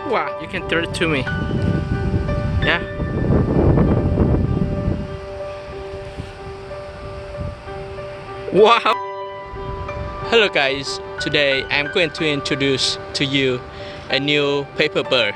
Wow, you can throw it to me. Yeah. Wow. Hello guys, today I'm going to introduce to you a new paper bird.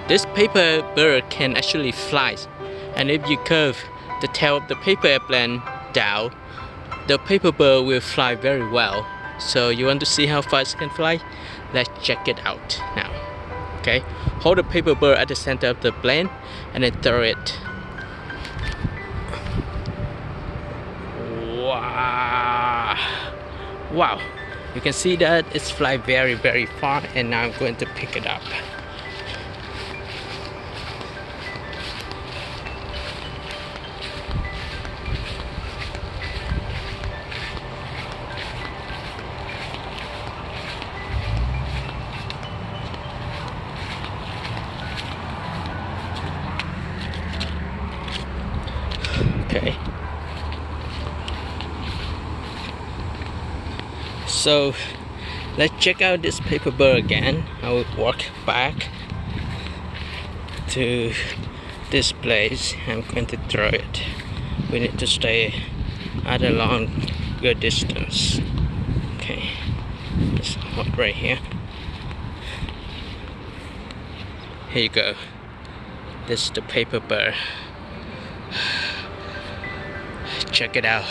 This paper bird can actually fly, and if you curve the tail of the paper airplane down, the paper bird will fly very well. So you want to see how fast it can fly? Let's check it out now. Okay, hold the paper bird at the center of the plane and then throw it. Wow. Wow, you can see that it's fly very far, and now I'm going to pick it up. Okay, so let's check out this paper bird again. I will walk back to this place. I'm going to throw it. We need to stay at a longer distance. Okay, let's hold right here. Here you go. This is the paper bird. Check it out.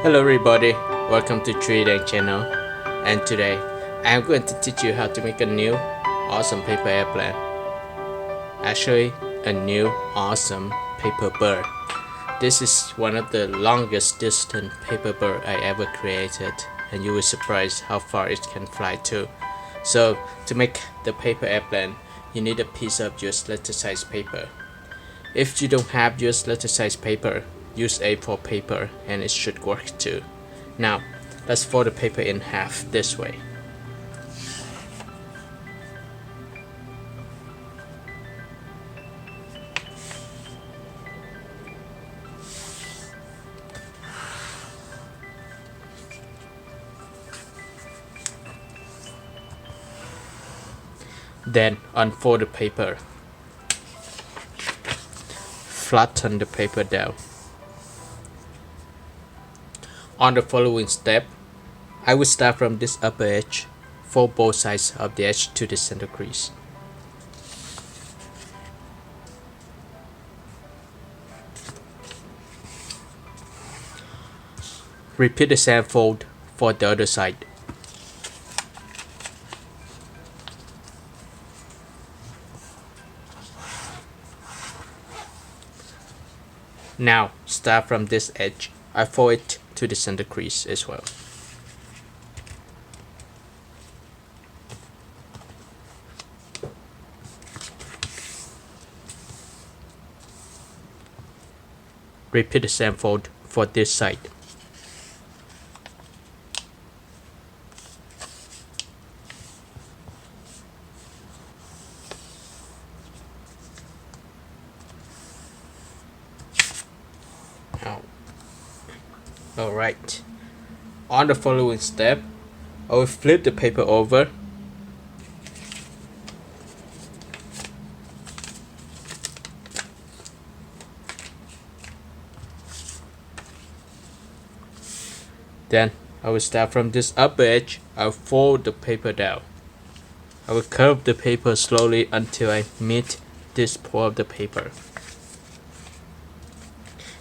Hello everybody, welcome to TriKdanG channel, and today I'm going to teach you how to make a new awesome paper airplane. Actually, a new awesome paper bird. This is one of the longest distance paper bird I ever created, and you will be surprised how far it can fly too. So to make the paper airplane, you need a piece of US letter size paper. If you don't have US letter size paper, use A4 paper and it should work too. Now, let's fold the paper in half this way. Then unfold the paper. Flatten the paper down. On the following step, I will start from this upper edge, fold both sides of the edge to the center crease. Repeat the same fold for the other side. Now, start from this edge. I fold it to the center crease as well. Repeat the same fold for this side. Alright, on the following step, I will flip the paper over. Then I will start from this upper edge. I will fold the paper down. I will curve the paper slowly until I meet this part of the paper.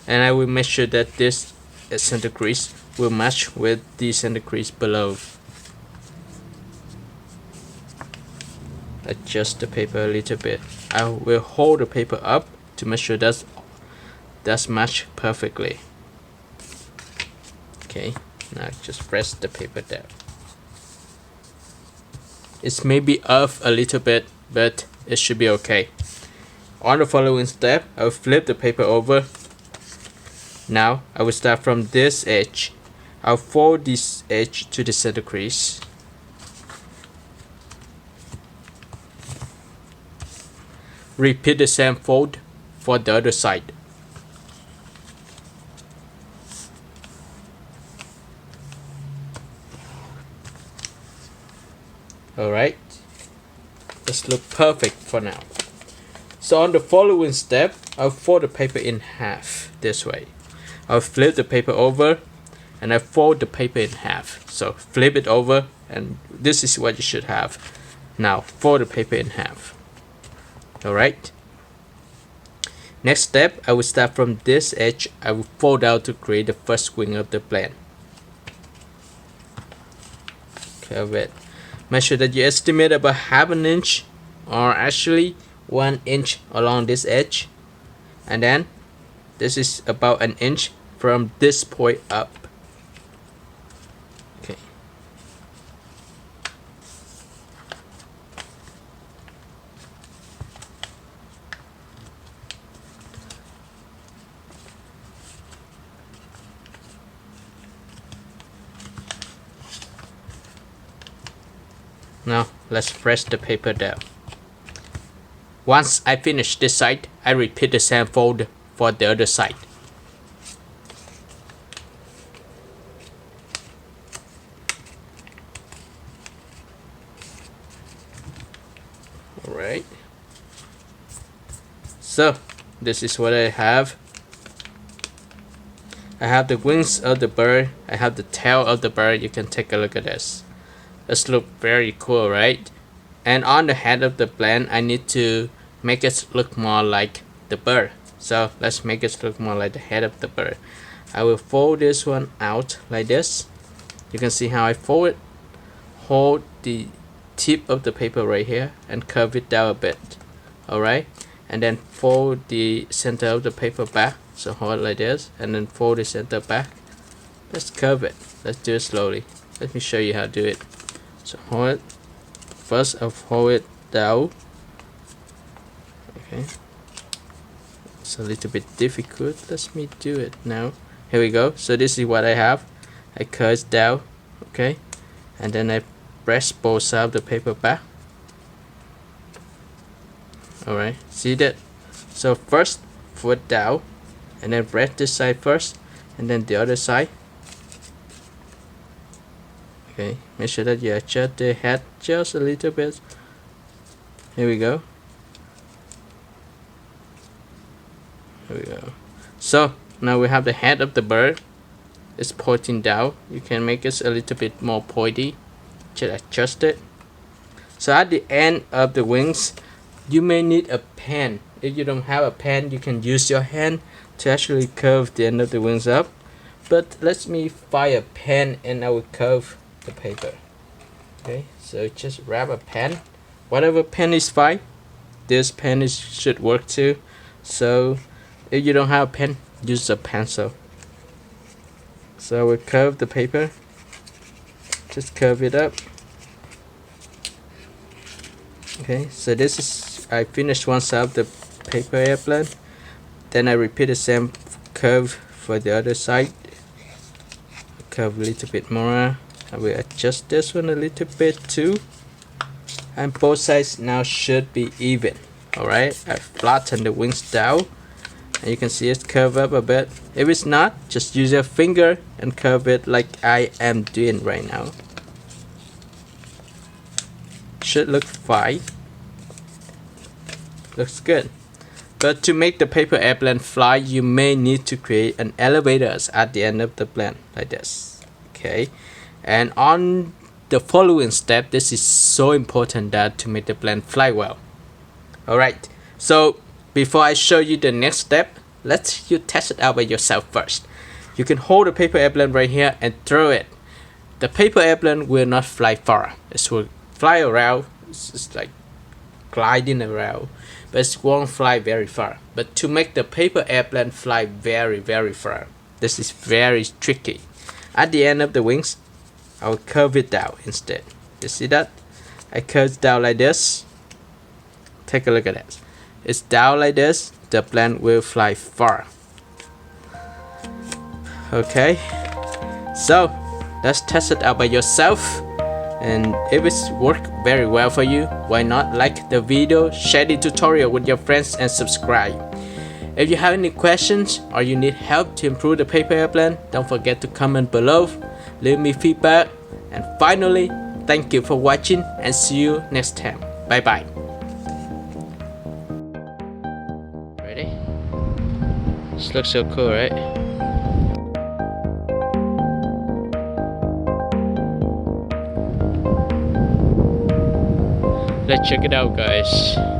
And I will make sure that this center crease will match with the center crease below. Adjust the paper a little bit. I will hold the paper up to make sure that's matched perfectly. Okay, now just press the paper down. It's maybe off a little bit, but it should be okay. On the following step, I will flip the paper over. Now I will start from this edge. I'll fold this edge to the center crease. Repeat the same fold for the other side. Alright, this looks perfect for now. So on the following step, I'll fold the paper in half this way. I'll flip the paper over and I fold the paper in half. So flip it over, and this is what you should have. Now fold the paper in half. Alright. Next step, I will start from this edge. I will fold out to create the first wing of the plane. Curve it. Make sure that you estimate about half an inch, or actually 1 inch along this edge, and then this is about an inch from this point up. Okay. Now let's press the paper down. Once I finish this side, I repeat the same fold for the other side. Alright. So this is what I have. I have the wings of the bird. I have the tail of the bird. You can take a look at this. This looks very cool, right? And on the head of the plane, I need to make it look more like the bird. So let's make it look more like the head of the bird. I will fold this one out like this. You can see how I fold it. Hold the tip of the paper right here and curve it down a bit. Alright, and then fold the center of the paper back. So hold it like this and then fold the center back. Let's curve it. Let's do it slowly. Let me show you how to do it. So hold it. First I'll hold it down. Okay. It's a little bit difficult. Let me do it now. Here we go. So this is what I have. I curve it down. Okay. And then I press both sides of the paper back. Alright. See that? So first foot down. And then press this side first. And then the other side. Okay, make sure that you adjust the head just a little bit. Here we go. Here we go. So now we have the head of the bird. It's pointing down. You can make it a little bit more pointy. Just adjust it. So at the end of the wings, you may need a pen. If you don't have a pen, you can use your hand to actually curve the end of the wings up. But let me find a pen and I will curve the paper. Okay, so just grab a pen. Whatever pen is fine. This pen should work too. So if you don't have a pen, use a pencil. So we curve the paper. Just curve it up. Okay, so this is, I finished one side of the paper airplane. Then I repeat the same curve for the other side. Curve a little bit more. I will adjust this one a little bit too. And both sides now should be even. Alright, I flatten the wings down. And you can see it's curved up a bit. If it's not, just use your finger and curve it like I am doing right now. Should look fine. Looks good. But to make the paper airplane fly, you may need to create an elevator at the end of the plane like this. Okay. And on the following step, this is so important that to make the plane fly well. Alright, so before I show you the next step, let you test it out by yourself first. You can hold the paper airplane right here and throw it. The paper airplane will not fly far. It will fly around. It's just like gliding around, but it won't fly very far. But to make the paper airplane fly very, very far, this is very tricky. At the end of the wings, I will curve it down instead. You see that? I curve it down like this. Take a look at that. It's down like this. The plane will fly far. Okay. So let's test it out by yourself, and if it's worked very well for you, why not like the video, share the tutorial with your friends, and subscribe. If you have any questions or you need help to improve the paper airplane, don't forget to comment below, leave me feedback, and finally, thank you for watching and see you next time. Bye bye. Ready? This looks so cool, right? Let's check it out, guys.